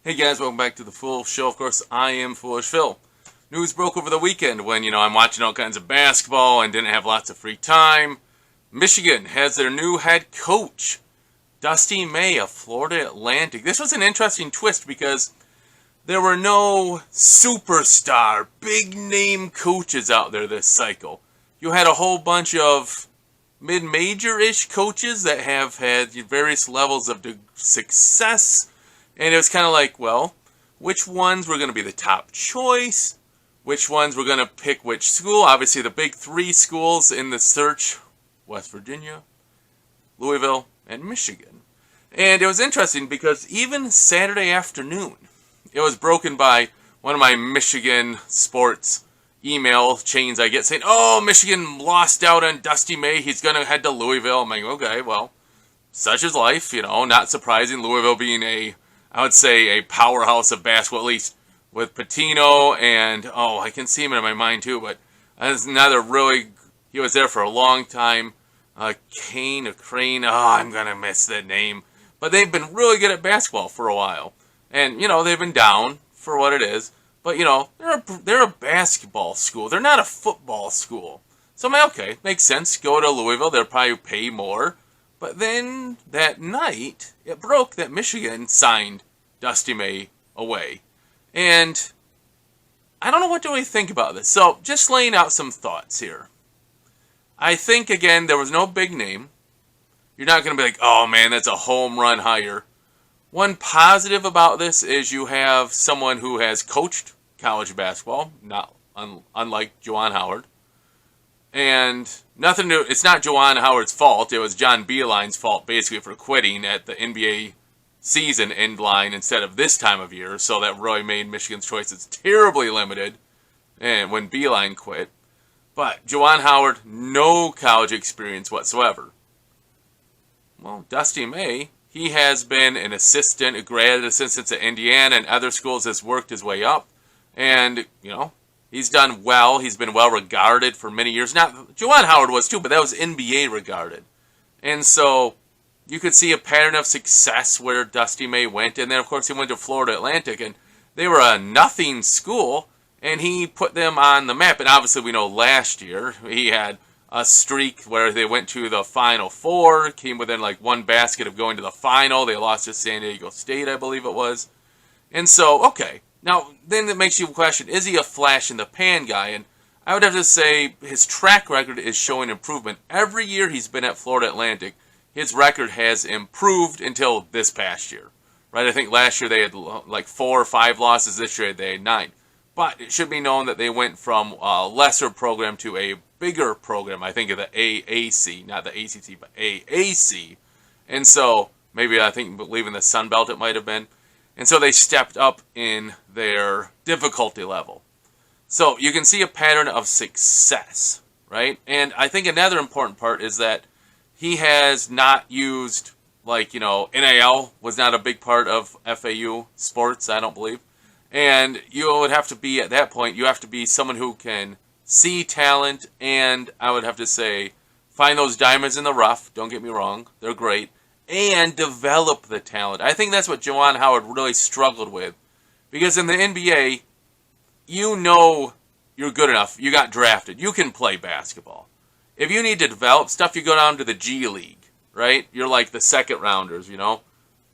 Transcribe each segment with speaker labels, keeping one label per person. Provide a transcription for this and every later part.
Speaker 1: Hey guys, welcome back to the Full Show. Of course, I am Foolish Phil. News broke over the weekend when, I'm watching all kinds of basketball and didn't have lots of free time. Michigan has their new head coach, Dusty May of Florida Atlantic. This was an interesting twist because there were no superstar, big-name coaches out there this cycle. You had a whole bunch of mid-major-ish coaches that have had various levels of success. And it was kind of like, well, which ones were going to be the top choice? Which ones were going to pick which school? Obviously, the big three schools in the search, West Virginia, Louisville, and Michigan. And it was interesting because even Saturday afternoon, it was broken by one of my Michigan sports email chains I get saying, oh, Michigan lost out on Dusty May. He's going to head to Louisville. I'm like, okay, well, such is life, not surprising. Louisville being I would say a powerhouse of basketball, at least with Patino and, I can see him in my mind too, but another really, he was there for a long time. Crane, I'm going to miss that name. But they've been really good at basketball for a while. And, they've been down for what it is. But, they're a basketball school. They're not a football school. So I'm like, okay, makes sense. Go to Louisville. They'll probably pay more. But then that night, it broke that Michigan signed Dusty May away. And I don't know what to really think about this. So just laying out some thoughts here. I think, again, there was no big name. You're not going to be like, oh, man, that's a home run hire. One positive about this is you have someone who has coached college basketball, not unlike Juwan Howard. And it's not Juwan Howard's fault. It was John Beilein's fault, basically, for quitting at the NBA season end line instead of this time of year. So that really made Michigan's choices terribly limited and when Beilein quit. But Juwan Howard, no college experience whatsoever. Well, Dusty May, he has been an assistant, a grad assistant at Indiana and other schools, has worked his way up. And, he's done well. He's been well regarded for many years. Juwan Howard was too, but that was NBA regarded. And so you could see a pattern of success where Dusty May went. And then, of course, he went to Florida Atlantic. And they were a nothing school. And he put them on the map. And obviously, we know last year he had a streak where they went to the Final Four. Came within like one basket of going to the final. They lost to San Diego State, I believe it was. And so, okay. Now, then it makes you question, is he a flash-in-the-pan guy? And I would have to say his track record is showing improvement. Every year he's been at Florida Atlantic, his record has improved until this past year. Right? I think last year they had like 4 or 5 losses. This year they had 9. But it should be known that they went from a lesser program to a bigger program. I think of the AAC, not the ACC, but AAC. And so, maybe I believe in the Sun Belt it might have been. And so they stepped up in their difficulty level. So you can see a pattern of success, right? And I think another important part is that he has not used, NIL was not a big part of FAU sports, I don't believe. And you would have to be, at that point, you have to be someone who can see talent and, I would have to say, find those diamonds in the rough. Don't get me wrong, they're great. And develop the talent. I think that's what Juwan Howard really struggled with. Because in the NBA, you're good enough. You got drafted. You can play basketball. If you need to develop stuff, you go down to the G League, right? You're like the second rounders,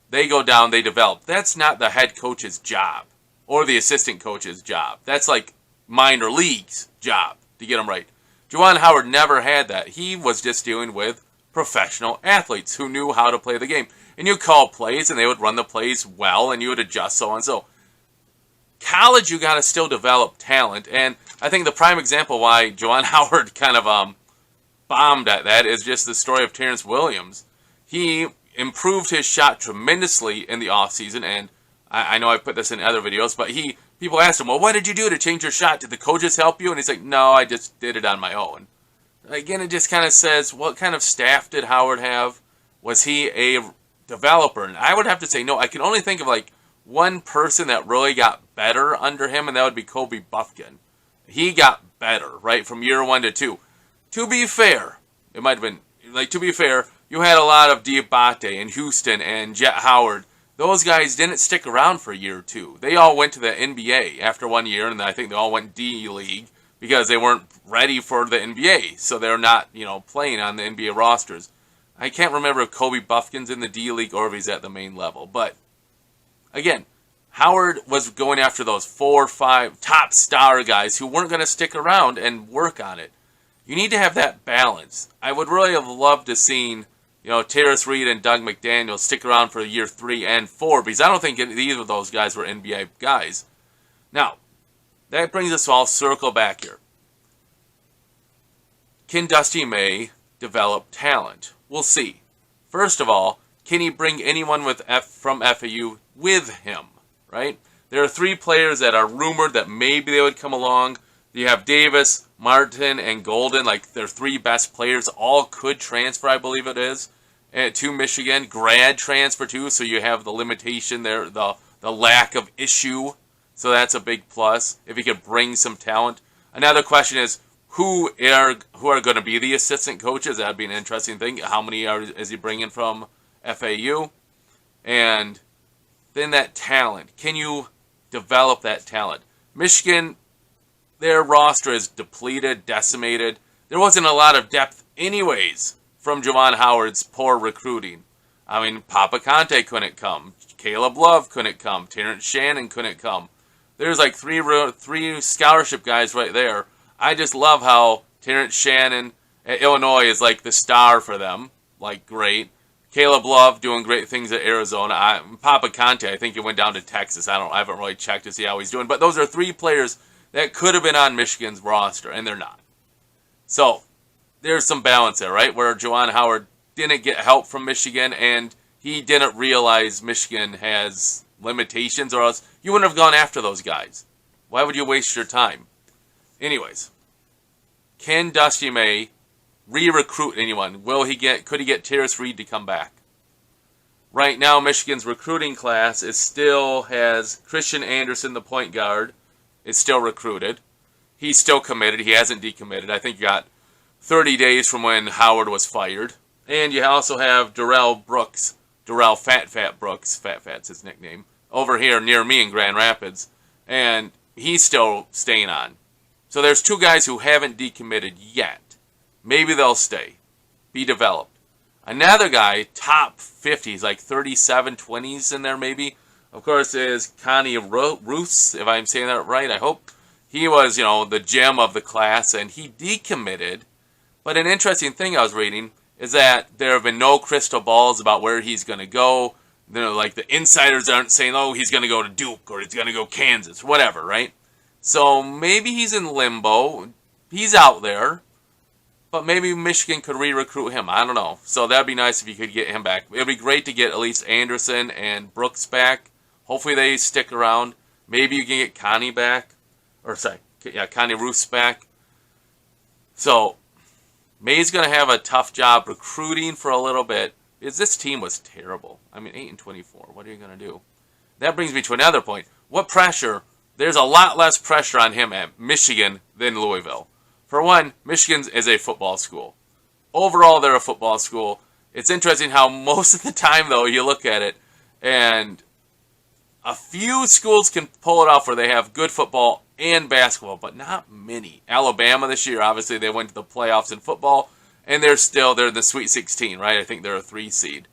Speaker 1: They go down, they develop. That's not the head coach's job or the assistant coach's job. That's like minor league's job to get them right. Juwan Howard never had that. He was just dealing with professional athletes who knew how to play the game. And you call plays, and they would run the plays well, and you would adjust, so on. So, college, you got to still develop talent. And I think the prime example why Juwan Howard kind of bombed at that is just the story of Terrence Williams. He improved his shot tremendously in the offseason, and I know I put this in other videos, but people asked him, well, what did you do to change your shot? Did the coaches help you? And he's like, no, I just did it on my own. Again, it just kind of says, what kind of staff did Howard have? Was he a developer? And I would have to say, no, I can only think of one person that really got better under him, and that would be Kobe Buffkin. He got better, right, from year 1 to 2. To be fair, it might have been, to be fair, you had a lot of Diabate and Houston and Jet Howard those guys didn't stick around for a year or two. They all went to the NBA after 1 year, and I think they all went D-League because they weren't ready for the NBA. So they're not, playing on the NBA rosters. I can't remember if Kobe Buffkin's in the D-League or if he's at the main level. But, again, Howard was going after those 4 or 5 top star guys who weren't going to stick around and work on it. You need to have that balance. I would really have loved to seen, Terrace Reed and Doug McDaniel stick around for year 3 and 4 because I don't think either of those guys were NBA guys. Now, that brings us all circle back here. Can Dusty May develop talent? We'll see. First of all, can he bring anyone from FAU with him? Right? There are 3 players that are rumored that maybe they would come along. You have Davis, Martin, and Golden, like their 3 best players, all could transfer, I believe it is, to Michigan. Grad transfer too, so you have the limitation there, the lack of issue. So that's a big plus if he could bring some talent. Another question is who are going to be the assistant coaches? That'd be an interesting thing. How many is he bringing from FAU? And then that talent. Can you develop that talent? Michigan, their roster is depleted, decimated. There wasn't a lot of depth anyways from Juwan Howard's poor recruiting. I mean, Papa Conte couldn't come. Caleb Love couldn't come. Terrence Shannon couldn't come. There's like three scholarship guys right there. I just love how Terrence Shannon at Illinois is like the star for them. Like, great. Caleb Love doing great things at Arizona. Papa Conte, I think he went down to Texas. I haven't really checked to see how he's doing. But those are 3 players that could have been on Michigan's roster, and they're not. So, there's some balance there, right? Where Juwan Howard didn't get help from Michigan, and he didn't realize Michigan has limitations, or else you wouldn't have gone after those guys. Why would you waste your time? Anyways, can Dusty May re-recruit anyone? Could he get Terrace Reed to come back? Right now, Michigan's recruiting class still has Christian Anderson, the point guard, is still recruited. He's still committed. He hasn't decommitted. I think you got 30 days from when Howard was fired. And you also have Darrell Brooks, Darrell Fat Brooks, Fat's his nickname, over here near me in Grand Rapids. And he's still staying on. So there's 2 guys who haven't decommitted yet. Maybe they'll stay, be developed. Another guy, top 50s, like 37, 20s in there maybe, of course, is Connie Roos, if I'm saying that right, I hope. He was, the gem of the class, and he decommitted. But an interesting thing I was reading is that there have been no crystal balls about where he's going to go. Like the insiders aren't saying, oh, he's going to go to Duke or he's going to go Kansas, whatever, right? So maybe he's in limbo. He's out there. But maybe Michigan could re-recruit him. I don't know. So that'd be nice if you could get him back. It'd be great to get at least Anderson and Brooks back. Hopefully they stick around. Maybe you can get Connie back. Connie Roos back. So May's going to have a tough job recruiting for a little bit. Because this team was terrible. I mean, 8-24. What are you going to do? That brings me to another point. What pressure? There's a lot less pressure on him at Michigan than Louisville. For one, Michigan is a football school. Overall, they're a football school. It's interesting how most of the time, though, you look at it, and a few schools can pull it off where they have good football and basketball, but not many. Alabama this year, obviously, they went to the playoffs in football, and they're in the Sweet 16, right? I think they're a 3 seed.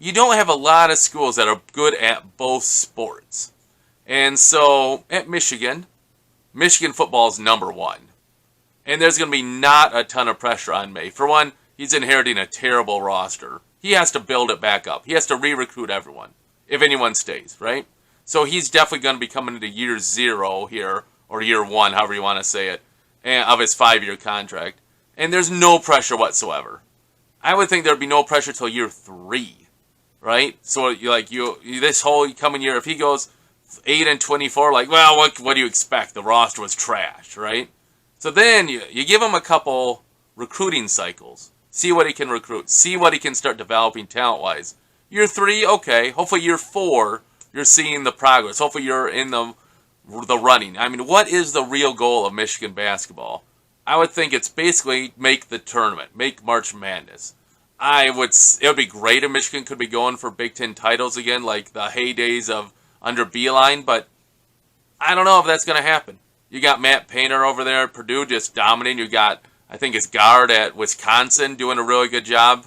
Speaker 1: You don't have a lot of schools that are good at both sports. And so, at Michigan football is number 1. And there's going to be not a ton of pressure on May. For one, he's inheriting a terrible roster. He has to build it back up. He has to re-recruit everyone, if anyone stays, right? So he's definitely going to be coming into year 0 here, or year 1, however you want to say it, of his 5-year contract. And there's no pressure whatsoever. I would think there'd be no pressure till year 3, right? So this whole coming year, if he goes 8-24, well, what do you expect? The roster was trash, right? So then you give him a couple recruiting cycles. See what he can recruit. See what he can start developing talent-wise. Year 3, okay. Hopefully year 4, you're seeing the progress. Hopefully you're in the running. I mean, what is the real goal of Michigan basketball? I would think it's basically make the tournament. Make March Madness. It would be great if Michigan could be going for Big Ten titles again, like the heydays of under Beilein, but I don't know if that's going to happen. You got Matt Painter over there at Purdue just dominating. You got, I think, his guard at Wisconsin doing a really good job.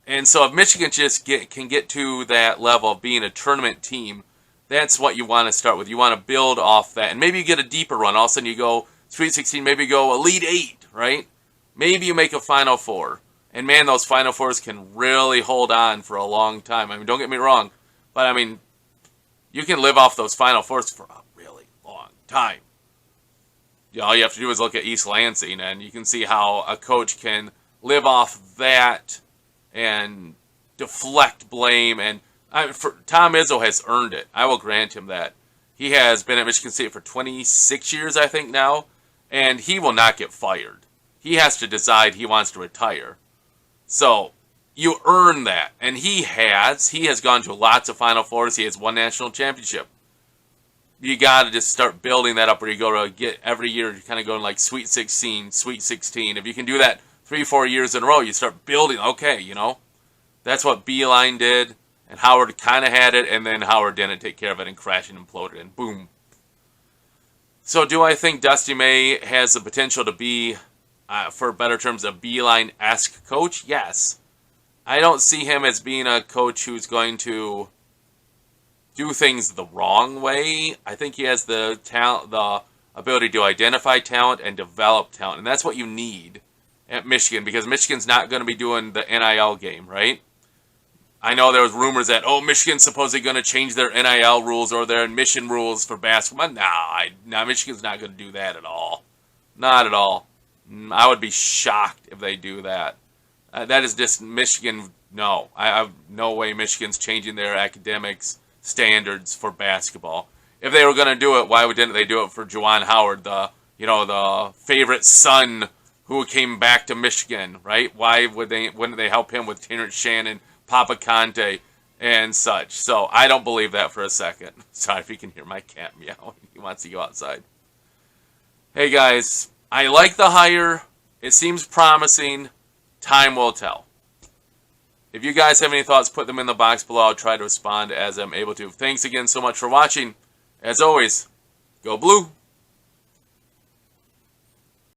Speaker 1: And so if Michigan just can get to that level of being a tournament team, that's what you want to start with. You want to build off that. And maybe you get a deeper run. All of a sudden you go Sweet 16, maybe you go Elite 8, right? Maybe you make a Final Four. And man, those Final Fours can really hold on for a long time. I mean, don't get me wrong, but I mean, you can live off those Final Fours for a really long time. All you have to do is look at East Lansing, and you can see how a coach can live off that and deflect blame. And Tom Izzo has earned it. I will grant him that. He has been at Michigan State for 26 years, I think, now, and he will not get fired. He has to decide he wants to retire. So you earn that, and he has. He has gone to lots of Final Fours. He has won national championship. You got to just start building that up where you go to get every year, you're kind of going like Sweet 16, Sweet 16. If you can do that 3-4 years in a row, you start building, okay, you know. That's what Beilein did, and Howard kind of had it, and then Howard didn't take care of it and crashed and imploded, and boom. So do I think Dusty May has the potential to be, for better terms, a Beilein-esque coach? Yes. I don't see him as being a coach who's going to do things the wrong way. I think he has the talent, the ability to identify talent and develop talent, and that's what you need at Michigan, because Michigan's not going to be doing the NIL game, right? I know there was rumors that, Michigan's supposedly going to change their NIL rules or their admission rules for basketball. Nah, Michigan's not going to do that at all. Not at all. I would be shocked if they do that. That is just Michigan. No, I have no way Michigan's changing their academics standards for basketball. If they were going to do it, why didn't they do it for Juwan Howard, the favorite son who came back to Michigan, right? Why wouldn't they help him with Terrence Shannon, Papa Conte, and such? So I don't believe that for a second. Sorry if you can hear my cat meowing. He wants to go outside. Hey guys, I like the hire. It seems promising. Time will tell. If you guys have any thoughts, put them in the box below. I'll try to respond as I'm able to. Thanks again so much for watching. As always, go blue.